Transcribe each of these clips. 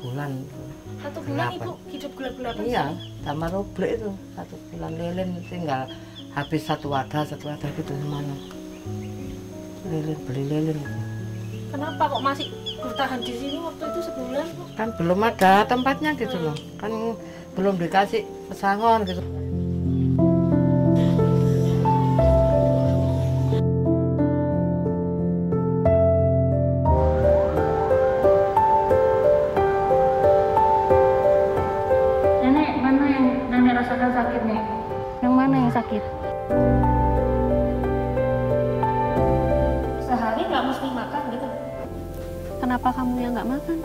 bulan. 1 bulan Ibu hidup gelap-gelapan? Iya, sama rublek itu 1 bulan lilin tinggal habis satu wadah gitu semana. Lilin, beli lilin. Kenapa kok masih bertahan di sini waktu itu sebulan? Kan belum ada tempatnya gitu loh, kan belum dikasih pesangon gitu. Nenek, mana yang nenek rasakan sakit nih? Yang mana yang sakit? Sehari nggak mesti makan gitu? Kenapa kamu yang nggak makan?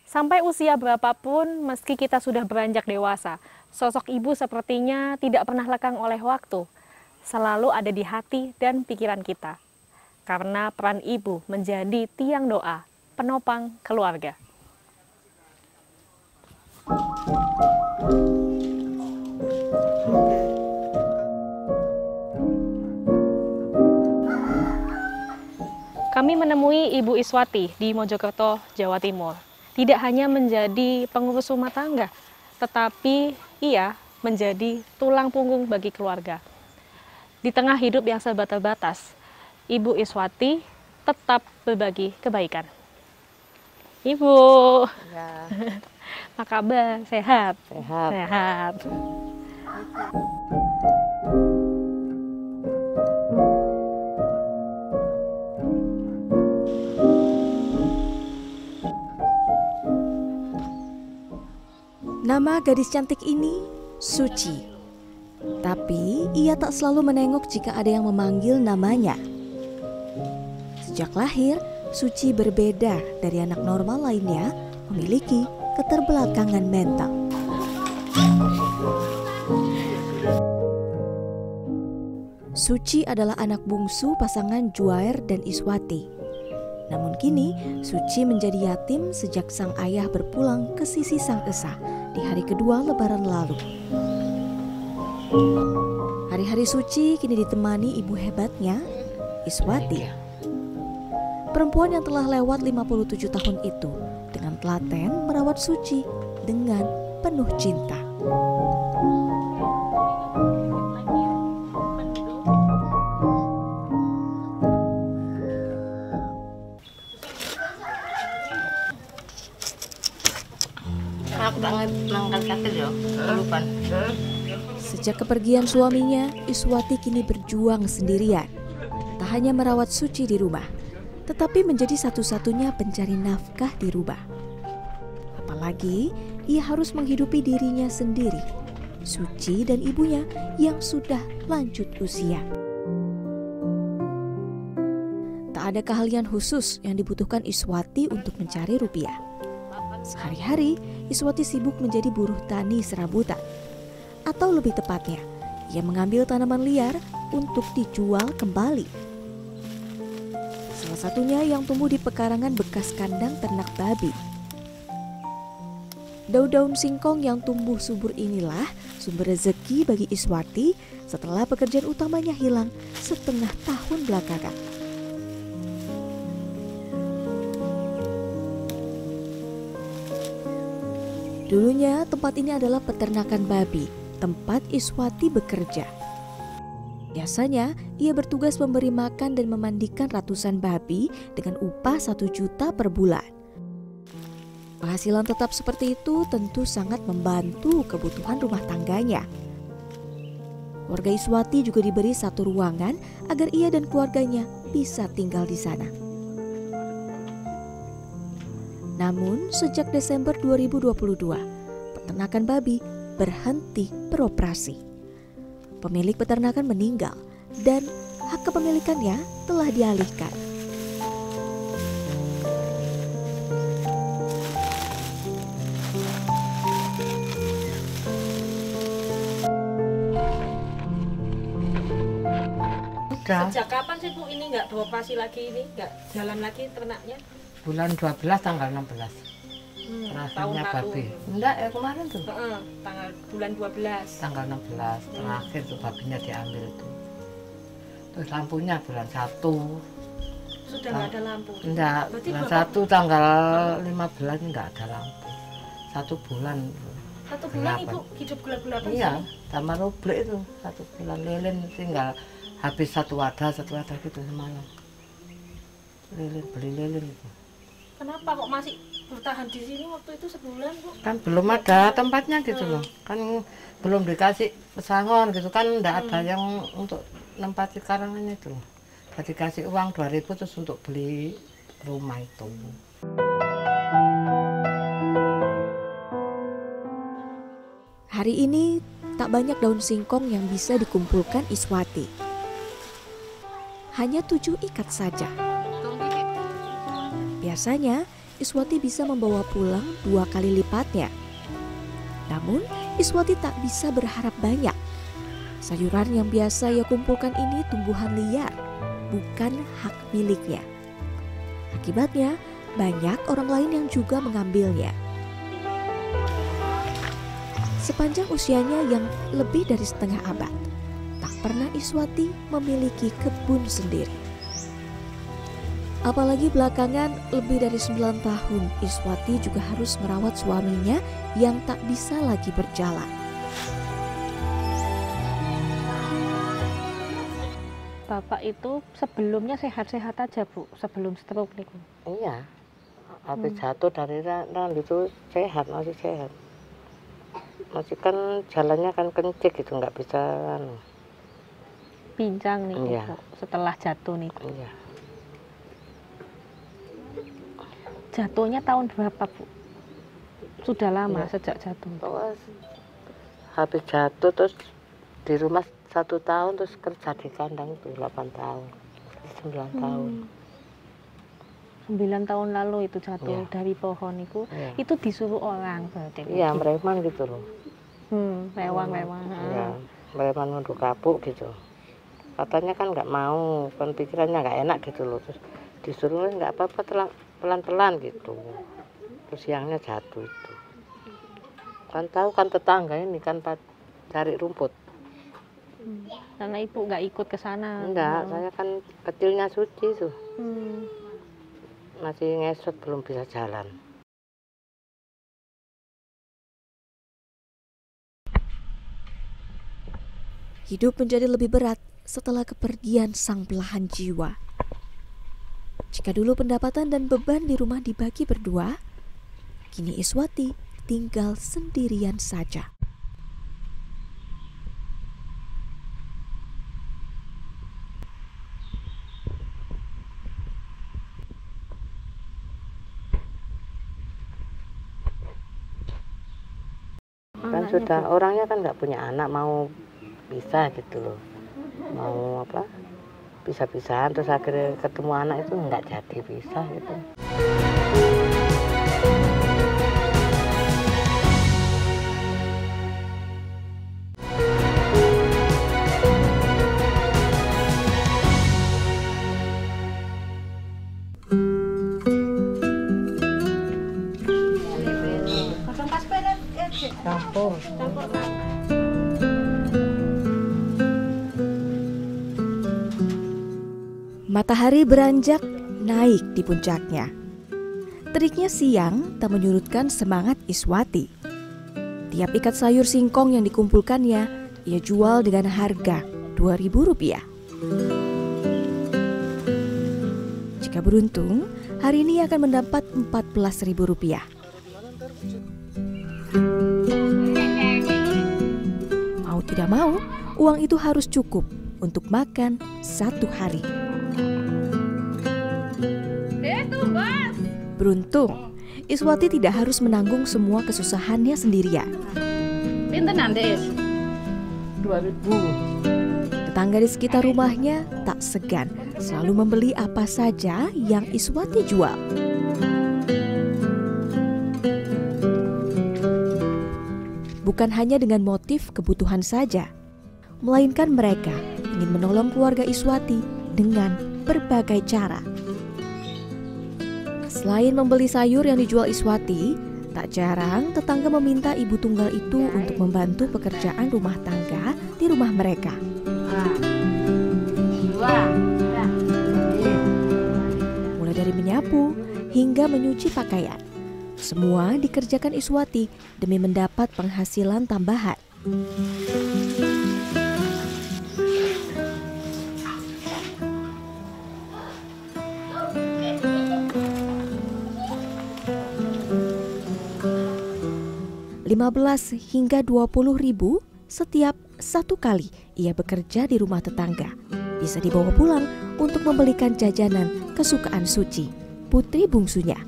Sampai usia berapapun, meski kita sudah beranjak dewasa, sosok ibu sepertinya tidak pernah lekang oleh waktu. Selalu ada di hati dan pikiran kita. Karena peran ibu menjadi tiang doa, penopang keluarga. Kami menemui Ibu Iswati di Mojokerto, Jawa Timur. Tidak hanya menjadi pengurus rumah tangga, tetapi ia menjadi tulang punggung bagi keluarga. Di tengah hidup yang serba terbatas, Ibu Iswati tetap berbagi kebaikan. Ibu, Ya, apa kabar? Sehat? sehat. Sehat. Nama gadis cantik ini Suci. Tapi ia tak selalu menengok jika ada yang memanggil namanya. Sejak lahir, Suci berbeda dari anak normal lainnya, memiliki keterbelakangan mental. Suci adalah anak bungsu pasangan Juair dan Iswati. Namun kini, Suci menjadi yatim sejak sang ayah berpulang ke sisi sang esa di hari kedua Lebaran lalu. Hari-hari Suci kini ditemani ibu hebatnya, Iswati. Perempuan yang telah lewat 57 tahun itu dengan telaten merawat Suci dengan penuh cinta. Aku banget mangkal kaki yo, kelupaan. Sejak kepergian suaminya, Iswati kini berjuang sendirian. Tak hanya merawat Suci di rumah, tetapi menjadi satu-satunya pencari nafkah di rumah. Apalagi ia harus menghidupi dirinya sendiri, Suci dan ibunya yang sudah lanjut usia. Tak ada keahlian khusus yang dibutuhkan Iswati untuk mencari rupiah. Sehari-hari, Iswati sibuk menjadi buruh tani serabutan. Atau lebih tepatnya, ia mengambil tanaman liar untuk dijual kembali. Salah satunya yang tumbuh di pekarangan bekas kandang ternak babi. Daun-daun singkong yang tumbuh subur inilah sumber rezeki bagi Iswati setelah pekerjaan utamanya hilang setengah tahun belakangan. Dulunya tempat ini adalah peternakan babi, tempat Iswati bekerja. Biasanya ia bertugas memberi makan dan memandikan ratusan babi dengan upah 1 juta per bulan. Penghasilan tetap seperti itu tentu sangat membantu kebutuhan rumah tangganya. Warga Iswati juga diberi satu ruangan agar ia dan keluarganya bisa tinggal di sana. Namun, sejak Desember 2022, peternakan babi berhenti beroperasi. Pemilik peternakan meninggal dan hak kepemilikannya telah dialihkan. Sejak kapan sih Bu ini nggak beroperasi lagi, ini nggak jalan lagi ternaknya? Bulan 12 tanggal 16. Terakhirnya tahun babi. lalu. Enggak, ya kemarin tuh. Tanggal bulan 12. Tanggal 16 terakhir tuh babinya diambil tuh. Terus lampunya bulan 1. Sudah nggak ada lampu. Enggak, Berarti bulan Bapak 1 tanggal 15 enggak ada lampu. 1 bulan. 1 bulan Gelap. Ibu hidup gelap-gelapan Iya, sini? sama rublek itu 1 bulan lilin tinggal habis satu wadah gitu semalam. Beli lilin itu. Kenapa kok masih bertahan di sini waktu itu sebulan, Bu? Kan belum ada tempatnya gitu loh. Kan belum dikasih pesangon gitu kan, enggak ada yang untuk nempati karangan itu loh. Jadi kasih uang 2.000 terus untuk beli rumah itu. Hari ini tak banyak daun singkong yang bisa dikumpulkan Iswati. Hanya 7 ikat saja. Biasanya Iswati bisa membawa pulang 2 kali lipatnya. Namun Iswati tak bisa berharap banyak. Sayuran yang biasa ia kumpulkan ini tumbuhan liar, bukan hak miliknya. Akibatnya banyak orang lain yang juga mengambilnya. Sepanjang usianya yang lebih dari setengah abad, tak pernah Iswati memiliki kebun sendiri. Apalagi belakangan lebih dari 9 tahun Iswati juga harus merawat suaminya yang tak bisa lagi berjalan. Bapak itu sebelumnya sehat-sehat aja, Bu, sebelum stroke nih. Iya, habis jatuh dari randang itu masih sehat. Masih kan jalannya kan kencik gitu, nggak bisa Pincang nih, Iya. Bu, setelah jatuh nih. Iya. Jatuhnya tahun berapa, Bu? Sudah lama Iya. sejak jatuh. Terus habis jatuh terus di rumah 1 tahun, terus kerja di kandang itu 8 tahun, 9 tahun. 9 tahun lalu itu jatuh Iya. dari pohon itu. Iya. Itu disuruh orang berarti. Bu? Iya, mereman gitu loh. Lewang-lewang. Iya, mereman nunduk kapuk gitu. Katanya kan nggak mau, kan pikirannya nggak enak gitu loh. Terus disuruh nggak apa-apa, pelan-pelan gitu. Terus siangnya jatuh itu. Kan tahu kan tetangga ini kan cari rumput. Karena Ibu nggak ikut ke sana. Enggak, saya kan kecilnya Suci tuh. Hmm. Masih ngesot, belum bisa jalan. Hidup menjadi lebih berat setelah kepergian sang belahan jiwa. Jika dulu pendapatan dan beban di rumah dibagi berdua, kini Iswati tinggal sendirian saja. Kan Anaknya, sudah Bu. orangnya kan nggak punya anak, mau bisa gitu loh, mau apa bisa-bisaan, terus akhirnya ketemu anak itu nggak jadi bisa gitu. Campur. Matahari beranjak naik di puncaknya. Teriknya siang tak menyurutkan semangat Iswati. Tiap ikat sayur singkong yang dikumpulkannya, ia jual dengan harga Rp2.000. Jika beruntung, hari ini akan mendapat Rp14.000. Mau tidak mau, uang itu harus cukup untuk makan 1 hari. Beruntung, Iswati tidak harus menanggung semua kesusahannya sendirian. Pinten Andes? 2.000. Tetangga di sekitar rumahnya tak segan selalu membeli apa saja yang Iswati jual. Bukan hanya dengan motif kebutuhan saja, melainkan mereka ingin menolong keluarga Iswati dengan berbagai cara. Selain membeli sayur yang dijual Iswati, Tak jarang tetangga meminta ibu tunggal itu untuk membantu pekerjaan rumah tangga di rumah mereka. Mulai dari menyapu hingga menyuci pakaian, semua dikerjakan Iswati demi mendapat penghasilan tambahan. Rp15.000 hingga Rp20.000 setiap satu kali ia bekerja di rumah tetangga. Bisa dibawa pulang untuk membelikan jajanan kesukaan Suci, putri bungsunya.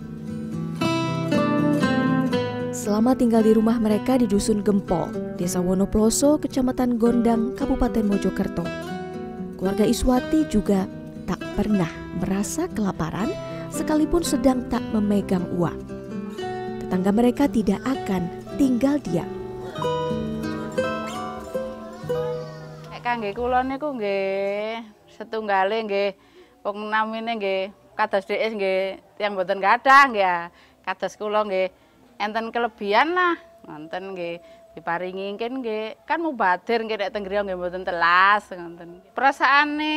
Selama tinggal di rumah mereka di Dusun Gempol, Desa Wonoploso, Kecamatan Gondang, Kabupaten Mojokerto, keluarga Iswati juga tak pernah merasa kelaparan sekalipun sedang tak memegang uang. Tetangga mereka tidak akan tinggal diam. Kangge kula niku nggih setunggale nggih wong namine nggih kados dhek nggih tiyang boten gadah nggih ya. Kados kula nggih enten kelebihan lah ngoten nggih diparingi nggih kan mubadir nggih nek teng griya nggih mboten telas ngoten. Perasaane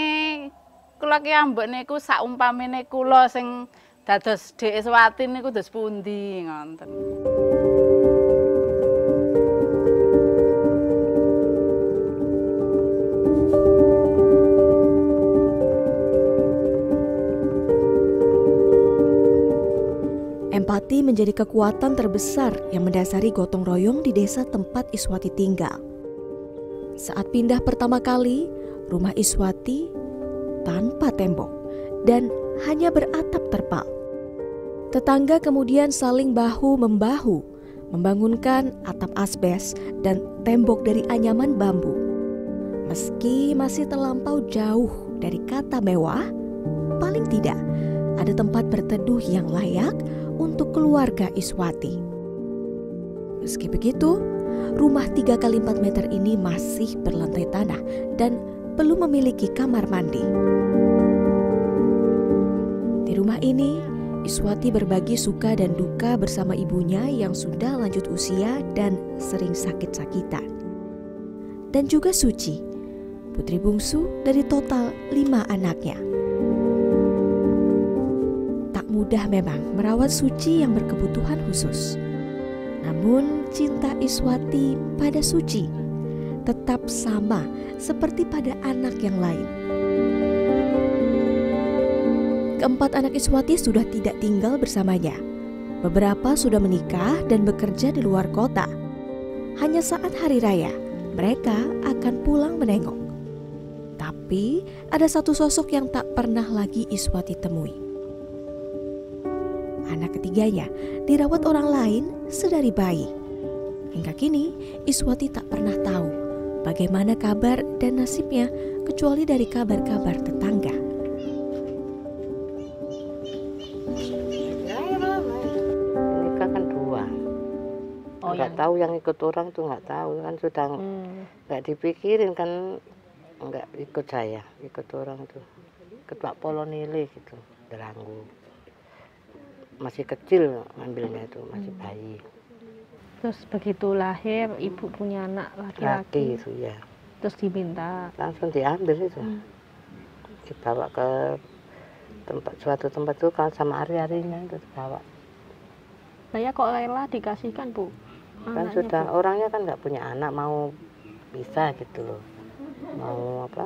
kula ki ambek niku saumpamine kula sing dados Dek Iswati niku dos pundi ngoten. Empati menjadi kekuatan terbesar yang mendasari gotong royong di desa tempat Iswati tinggal. Saat pindah pertama kali, rumah Iswati tanpa tembok dan hanya beratap terpal. Tetangga kemudian saling bahu-membahu membangunkan atap asbes dan tembok dari anyaman bambu. Meski masih terlampau jauh dari kata mewah, paling tidak ada tempat berteduh yang layak untuk keluarga Iswati. Meski begitu, rumah 3 kali 4 meter ini masih berlantai tanah dan belum memiliki kamar mandi. Di rumah ini, Iswati berbagi suka dan duka bersama ibunya yang sudah lanjut usia dan sering sakit-sakitan. Dan juga Suci, putri bungsu dari total 5 anaknya. Mudah memang merawat Suci yang berkebutuhan khusus. Namun cinta Iswati pada Suci tetap sama seperti pada anak yang lain. Keempat anak Iswati sudah tidak tinggal bersamanya. Beberapa sudah menikah dan bekerja di luar kota. Hanya saat hari raya mereka akan pulang menengok. Tapi ada satu sosok yang tak pernah lagi Iswati temui. Anak ketiganya dirawat orang lain sedari bayi. Hingga kini Iswati tak pernah tahu bagaimana kabar dan nasibnya kecuali dari kabar-kabar tetangga. Nikah kan 2. Nggak tahu yang ikut orang tuh nggak tahu kan sudah nggak dipikirin kan nggak ikut saya, ikut orang tuh. Ikut Pak Polonile gitu, Deranggu. Masih kecil ngambilnya itu, masih bayi. Terus begitu lahir ibu punya anak laki-laki itu ya. Terus diminta langsung diambil itu. Dibawa ke suatu tempat itu kalau sama ari-arinya itu dibawa. Saya kok rela dikasihkan Bu? Kan sudah Bu. Orangnya kan nggak punya anak, mau bisa gitu loh. Mau apa?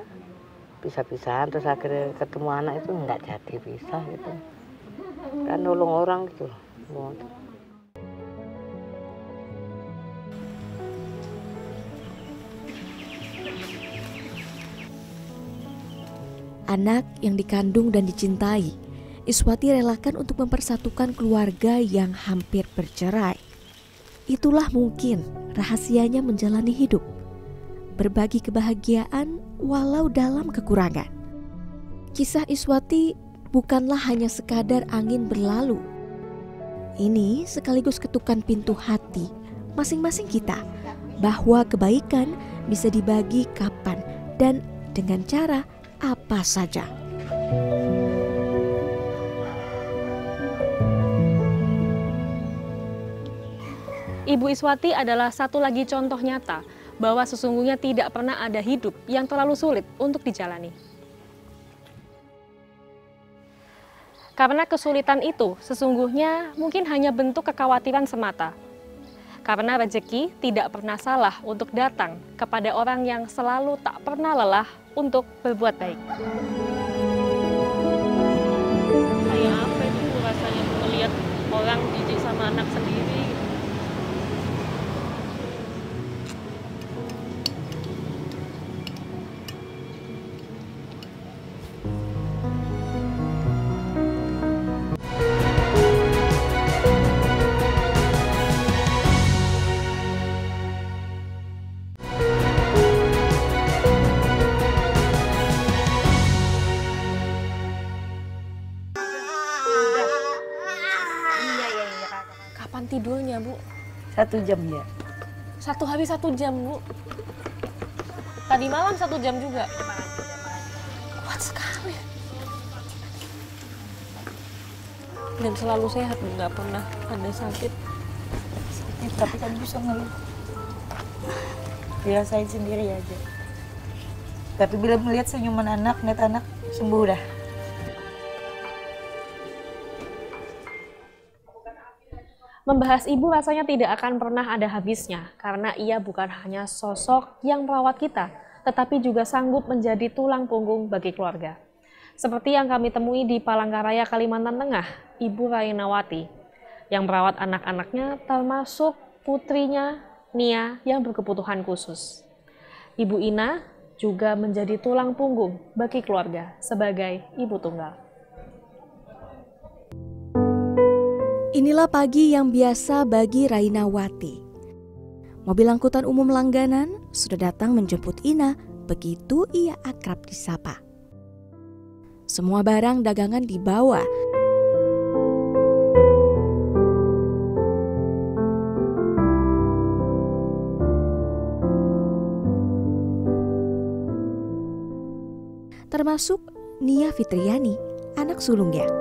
Bisa-bisaan terus akhirnya ketemu anak itu nggak jadi bisa gitu. Kan nolong orang gitu. Anak yang dikandung dan dicintai, Iswati relakan untuk mempersatukan keluarga yang hampir bercerai. Itulah mungkin rahasianya menjalani hidup. Berbagi kebahagiaan walau dalam kekurangan. Kisah Iswati bukanlah hanya sekadar angin berlalu. Ini sekaligus ketukan pintu hati masing-masing kita bahwa kebaikan bisa dibagi kapan dan dengan cara apa saja. Ibu Iswati adalah satu lagi contoh nyata bahwa sesungguhnya tidak pernah ada hidup yang terlalu sulit untuk dijalani. Karena kesulitan itu sesungguhnya mungkin hanya bentuk kekhawatiran semata. Karena rezeki tidak pernah salah untuk datang kepada orang yang selalu tak pernah lelah untuk berbuat baik. Kayak apa itu rasanya melihat orang jijik sama anak sendiri. Kapan tidurnya, Bu? 1 jam ya. Satu hari 1 jam, Bu. Tadi malam 1 jam juga. Kuat sekali. Dan selalu sehat, Bu. Nggak pernah ada sakit. Tapi kan bisa ngeluh. Dirasain sendiri aja. Tapi bila melihat senyuman anak, ngeliat anak sembuh dah. Membahas ibu rasanya tidak akan pernah ada habisnya, karena ia bukan hanya sosok yang merawat kita, tetapi juga sanggup menjadi tulang punggung bagi keluarga. Seperti yang kami temui di Palangkaraya, Kalimantan Tengah, Ibu Rainawati, yang merawat anak-anaknya termasuk putrinya Nia yang berkebutuhan khusus. Ibu Ina juga menjadi tulang punggung bagi keluarga sebagai ibu tunggal. Inilah pagi yang biasa bagi Rainawati. Mobil angkutan umum langganan sudah datang menjemput Ina, begitu ia akrab disapa. Semua barang dagangan dibawa. Termasuk Nia Fitriani, anak sulungnya.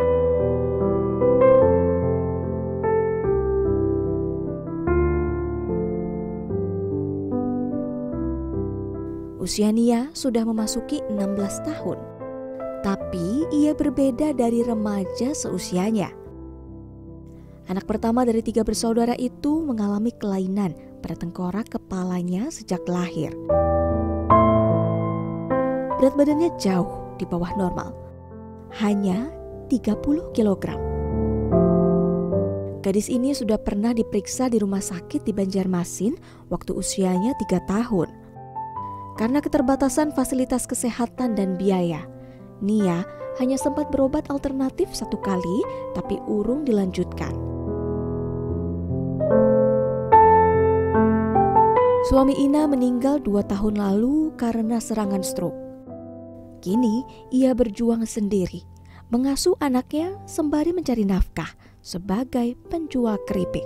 Usia Nia sudah memasuki 16 tahun, tapi ia berbeda dari remaja seusianya. Anak pertama dari 3 bersaudara itu mengalami kelainan pada tengkorak kepalanya sejak lahir. Berat badannya jauh di bawah normal, hanya 30 kg. Gadis ini sudah pernah diperiksa di rumah sakit di Banjarmasin waktu usianya 3 tahun. Karena keterbatasan fasilitas kesehatan dan biaya, Nia hanya sempat berobat alternatif 1 kali, tapi urung dilanjutkan. Suami Ina meninggal 2 tahun lalu karena serangan stroke. Kini ia berjuang sendiri, mengasuh anaknya sembari mencari nafkah sebagai penjual keripik.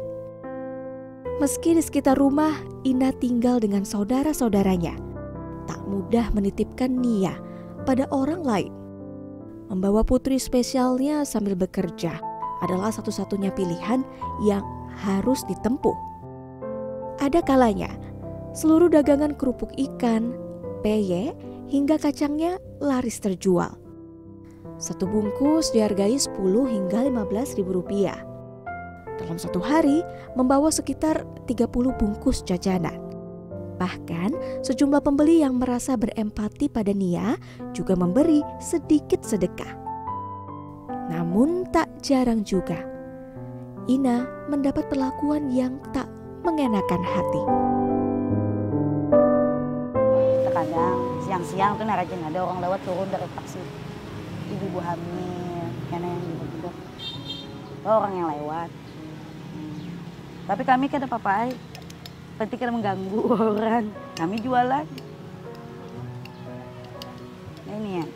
Meski di sekitar rumah Ina tinggal dengan saudara-saudaranya, tak mudah menitipkan Nia pada orang lain. Membawa putri spesialnya sambil bekerja adalah satu-satunya pilihan yang harus ditempuh. Ada kalanya seluruh dagangan kerupuk ikan, peye, hingga kacangnya laris terjual. 1 bungkus dihargai 10 hingga 15 ribu rupiah. Dalam 1 hari membawa sekitar 30 bungkus jajanan. Bahkan sejumlah pembeli yang merasa berempati pada Nia juga memberi sedikit sedekah. Namun tak jarang juga Ina mendapat perlakuan yang tak mengenakan hati. Terkadang siang-siang tuh rajin ada orang lewat turun dari taksi. Ibu-ibu hamil, karena yang juga orang yang lewat. Tapi kami kan ada papai. Berarti kan mengganggu orang. Kami jualan. Nah, ini ya.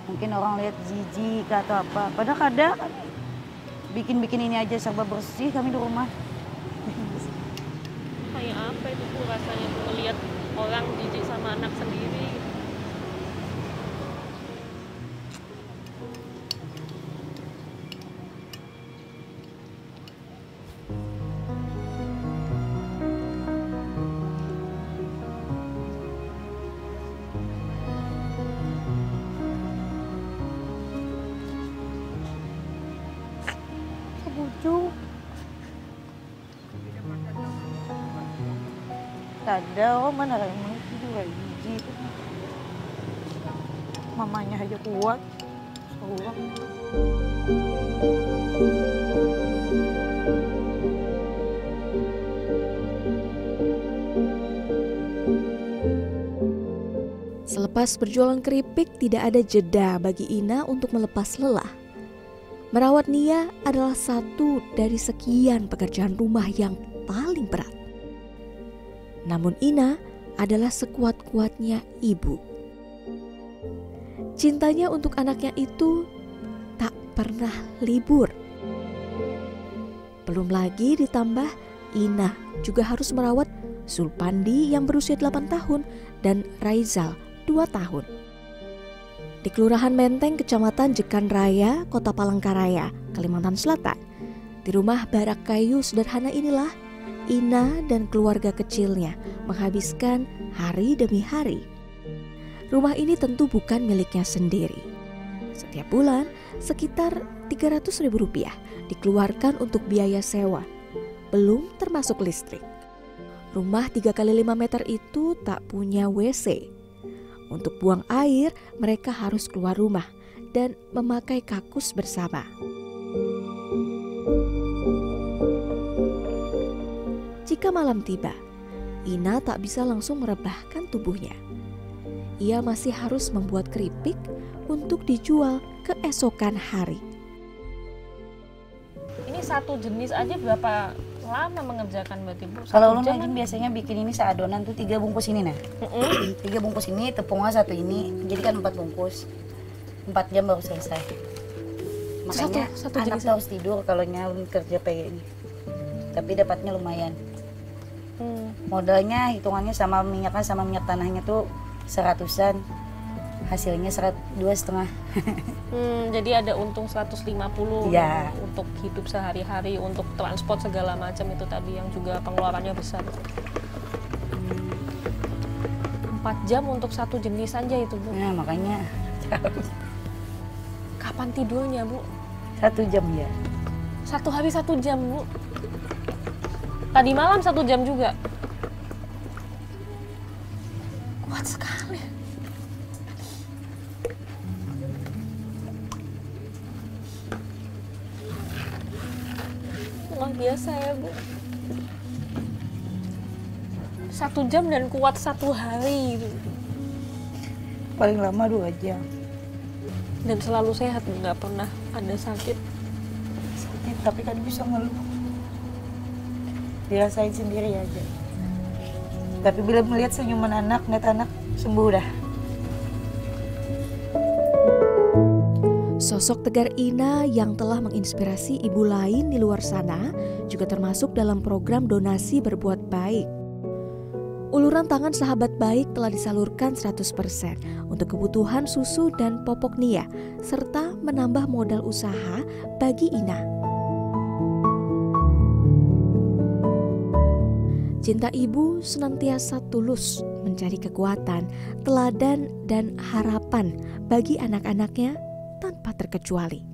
Mungkin orang lihat jijik atau apa. Padahal kadang bikin ini aja serba bersih kami di rumah. Kayak apa itu Bu rasanya melihat orang jijik sama anak sendiri. lucu. Ada orang mana emang itu juga jijik. Mamanya aja kuat. Seorang. Selepas berjualan keripik, tidak ada jeda bagi Ina untuk melepas lelah. Merawat Nia adalah satu dari sekian pekerjaan rumah yang paling berat. Namun Ina adalah sekuat-kuatnya ibu. Cintanya untuk anaknya itu tak pernah libur. Belum lagi ditambah Ina juga harus merawat Sulpandi yang berusia 8 tahun dan Raizal 2 tahun. Di Kelurahan Menteng, Kecamatan Jekan Raya, Kota Palangkaraya, Kalimantan Selatan. Di rumah barak kayu sederhana inilah Ina dan keluarga kecilnya menghabiskan hari demi hari. Rumah ini tentu bukan miliknya sendiri. Setiap bulan sekitar Rp300.000 dikeluarkan untuk biaya sewa, belum termasuk listrik. Rumah 3x5 meter itu tak punya WC. Untuk buang air, mereka harus keluar rumah dan memakai kakus bersama. Jika malam tiba, Ina tak bisa langsung merebahkan tubuhnya. Ia masih harus membuat keripik untuk dijual keesokan hari. Ini satu jenis aja berapa lama mengerjakan berarti Bu? Kalau ulun aja biasanya bikin ini seadonan tuh 3 bungkus ini nah. 3 bungkus ini, tepungnya 1 ini, jadi kan 4 bungkus. 4 jam baru selesai. Makanya satu anak tuh harus tidur kalau ulun kerja kayak ini. Tapi dapatnya lumayan. Modalnya hitungannya sama minyak tanahnya tuh 100-an. Hasilnya 2,5. Jadi ada untung 150 ya. Untuk hidup sehari-hari, untuk transport segala macam itu tadi yang juga pengeluarannya besar. 4 jam untuk satu jenis aja itu Bu. Nah makanya. Kapan tidurnya Bu? 1 jam ya. Satu hari 1 jam Bu. Tadi malam 1 jam juga. Kuat sekali. Luar biasa ya Bu. 1 jam dan kuat 1 hari gitu. Paling lama 2 jam. Dan selalu sehat, nggak pernah ada sakit. Sakit tapi kan bisa ngeluh. Dirasain sendiri aja. Tapi bila melihat senyuman anak, ngeliat anak sembuh dah. Sosok tegar Ina yang telah menginspirasi ibu lain di luar sana juga termasuk dalam program donasi berbuat baik. Uluran tangan sahabat baik telah disalurkan 100% untuk kebutuhan susu dan popok Nia, serta menambah modal usaha bagi Ina. Cinta ibu senantiasa tulus mencari kekuatan, teladan, dan harapan bagi anak-anaknya tanpa terkecuali.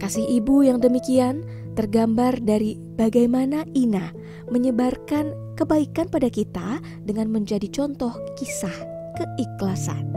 Kasih ibu yang demikian tergambar dari bagaimana Ina menyebarkan kebaikan pada kita dengan menjadi contoh kisah keikhlasan.